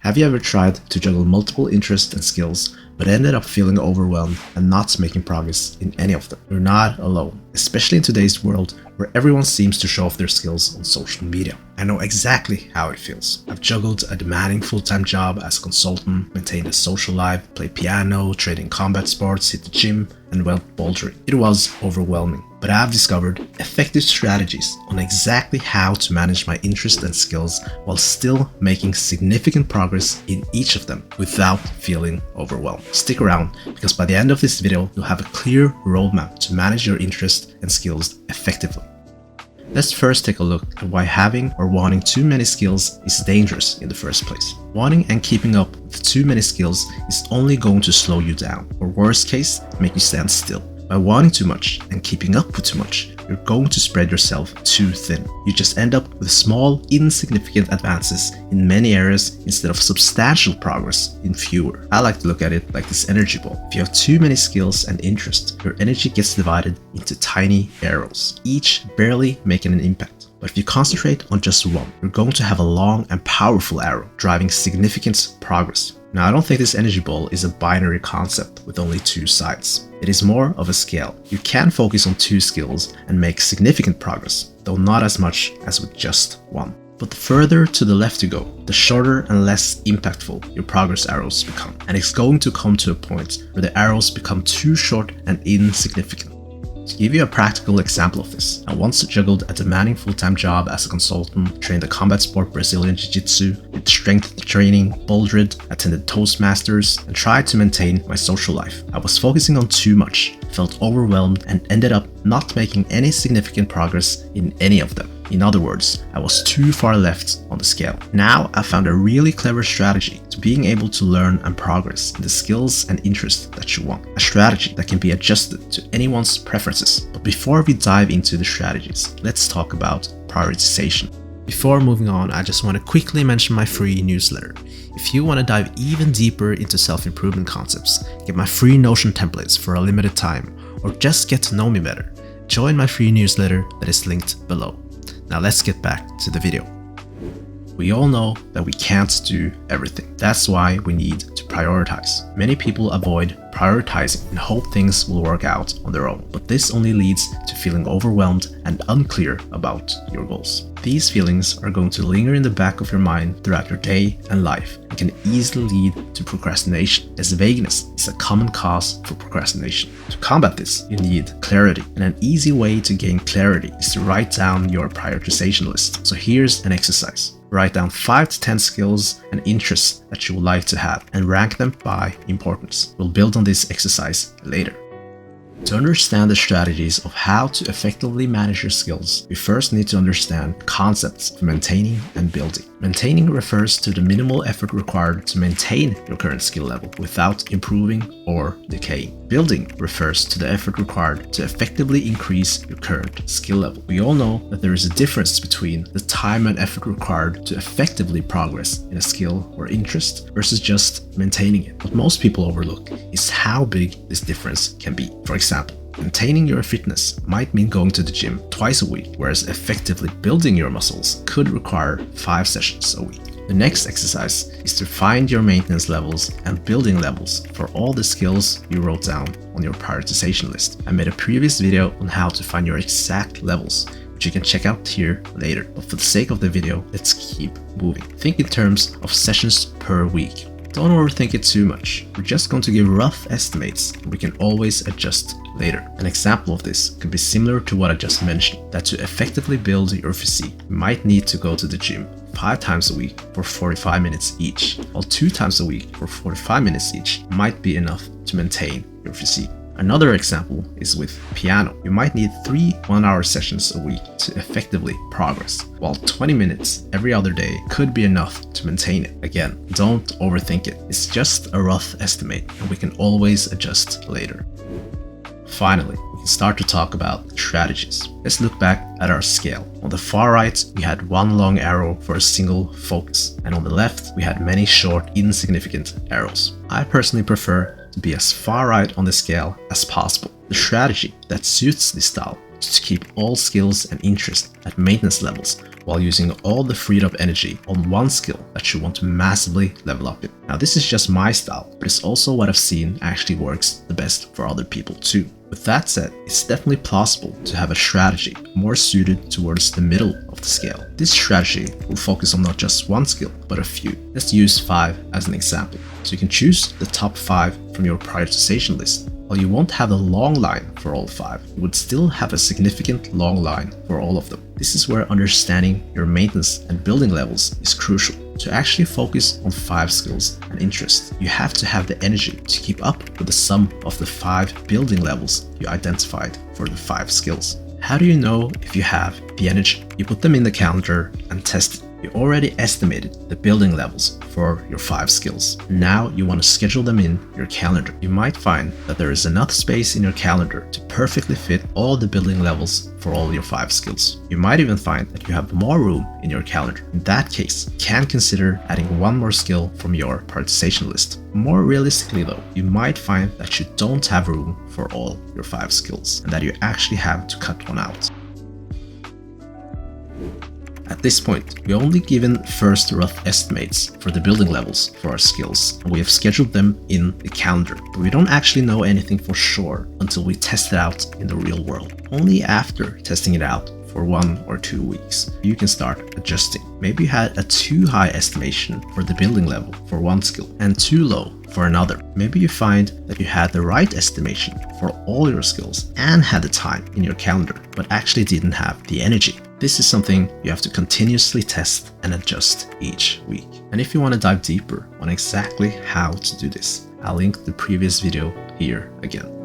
Have you ever tried to juggle multiple interests and skills, but ended up feeling overwhelmed and not making progress in any of them? You're not alone, especially in today's world where everyone seems to show off their skills on social media. I know exactly how it feels. I've juggled a demanding full-time job as a consultant, maintained a social life, played piano, trained in combat sports, hit the gym, and went bouldering. It was overwhelming, but I've discovered effective strategies on exactly how to manage my interests and skills while still making significant progress in each of them without feeling overwhelmed. Stick around, because by the end of this video, you'll have a clear roadmap to manage your interests and skills effectively. Let's first take a look at why having or wanting too many skills is dangerous in the first place. Wanting and keeping up with too many skills is only going to slow you down, or worst case, make you stand still. By wanting too much and keeping up with too much, you're going to spread yourself too thin. You just end up with small, insignificant advances in many areas instead of substantial progress in fewer. I like to look at it like this energy ball. If you have too many skills and interests, your energy gets divided into tiny arrows, each barely making an impact. But if you concentrate on just one, you're going to have a long and powerful arrow, driving significant progress. Now, I don't think this energy ball is a binary concept with only two sides. It is more of a scale. You can focus on two skills and make significant progress, though not as much as with just one. But the further to the left you go, the shorter and less impactful your progress arrows become. And it's going to come to a point where the arrows become too short and insignificant. To give you a practical example of this, I once juggled a demanding full-time job as a consultant, trained a combat sport Brazilian Jiu-Jitsu, did strength training, bouldered, attended Toastmasters, and tried to maintain my social life. I was focusing on too much, felt overwhelmed, and ended up not making any significant progress in any of them. In other words, I was too far left on the scale. Now I found a really clever strategy to being able to learn and progress in the skills and interests that you want. A strategy that can be adjusted to anyone's preferences. But before we dive into the strategies, let's talk about prioritization. Before moving on, I just want to quickly mention my free newsletter. If you want to dive even deeper into self-improvement concepts, get my free Notion templates for a limited time, or just get to know me better, join my free newsletter that is linked below. Now let's get back to the video. We all know that we can't do everything. That's why we need to prioritize. Many people avoid prioritizing and hope things will work out on their own, but this only leads to feeling overwhelmed and unclear about your goals. These feelings are going to linger in the back of your mind throughout your day and life and can easily lead to procrastination, as vagueness is a common cause for procrastination. To combat this, you need clarity, and an easy way to gain clarity is to write down your prioritization list. So here's an exercise. Write down 5 to 10 skills and interests that you would like to have and rank them by importance. We'll build on this exercise later. To understand the strategies of how to effectively manage your skills, we first need to understand concepts of maintaining and building. Maintaining refers to the minimal effort required to maintain your current skill level without improving or decaying. Building refers to the effort required to effectively increase your current skill level. We all know that there is a difference between the time and effort required to effectively progress in a skill or interest versus just maintaining it. What most people overlook is how big this difference can be. For example, maintaining your fitness might mean going to the gym twice a week, whereas effectively building your muscles could require 5 sessions a week. The next exercise is to find your maintenance levels and building levels for all the skills you wrote down on your prioritization list. I made a previous video on how to find your exact levels, which you can check out here later. But for the sake of the video, let's keep moving. Think in terms of sessions per week. Don't overthink it too much. We're just going to give rough estimates, and we can always adjust later. An example of this could be similar to what I just mentioned, that to effectively build your physique, you might need to go to the gym 5 times a week for 45 minutes each, while 2 times a week for 45 minutes each might be enough to maintain your physique. Another example is with piano. You might need 3 one-hour sessions a week to effectively progress, while 20 minutes every other day could be enough to maintain it. Again, don't overthink it. It's just a rough estimate, and we can always adjust later. Finally, we can start to talk about strategies. Let's look back at our scale. On the far right, we had one long arrow for a single focus, and on the left, we had many short, insignificant arrows. I personally prefer to be as far right on the scale as possible. The strategy that suits this style is to keep all skills and interests at maintenance levels while using all the freed up energy on one skill that you want to massively level up in. Now this is just my style, but it's also what I've seen actually works the best for other people too. With that said, it's definitely plausible to have a strategy more suited towards the middle of the scale. This strategy will focus on not just one skill, but a few. Let's use 5 as an example. So you can choose the top 5 from your prioritization list. While you won't have a long line for all 5, you would still have a significant long line for all of them. This is where understanding your maintenance and building levels is crucial. To actually focus on 5 skills and interests, you have to have the energy to keep up with the sum of the 5 building levels you identified for the 5 skills. How do you know if you have the energy? You put them in the calendar and test it. You already estimated the building levels for your 5 skills. Now you want to schedule them in your calendar. You might find that there is enough space in your calendar to perfectly fit all the building levels for all your 5 skills. You might even find that you have more room in your calendar. In that case, you can consider adding one more skill from your prioritization list. More realistically though, you might find that you don't have room for all your 5 skills and that you actually have to cut one out. At this point, we're only given first rough estimates for the building levels for our skills, and we have scheduled them in the calendar, but we don't actually know anything for sure until we test it out in the real world. Only after testing it out for 1 or 2 weeks, you can start adjusting. Maybe you had a too high estimation for the building level for one skill and too low for another. Maybe you find that you had the right estimation for all your skills and had the time in your calendar, but actually didn't have the energy. This is something you have to continuously test and adjust each week. And if you want to dive deeper on exactly how to do this, I'll link the previous video here again.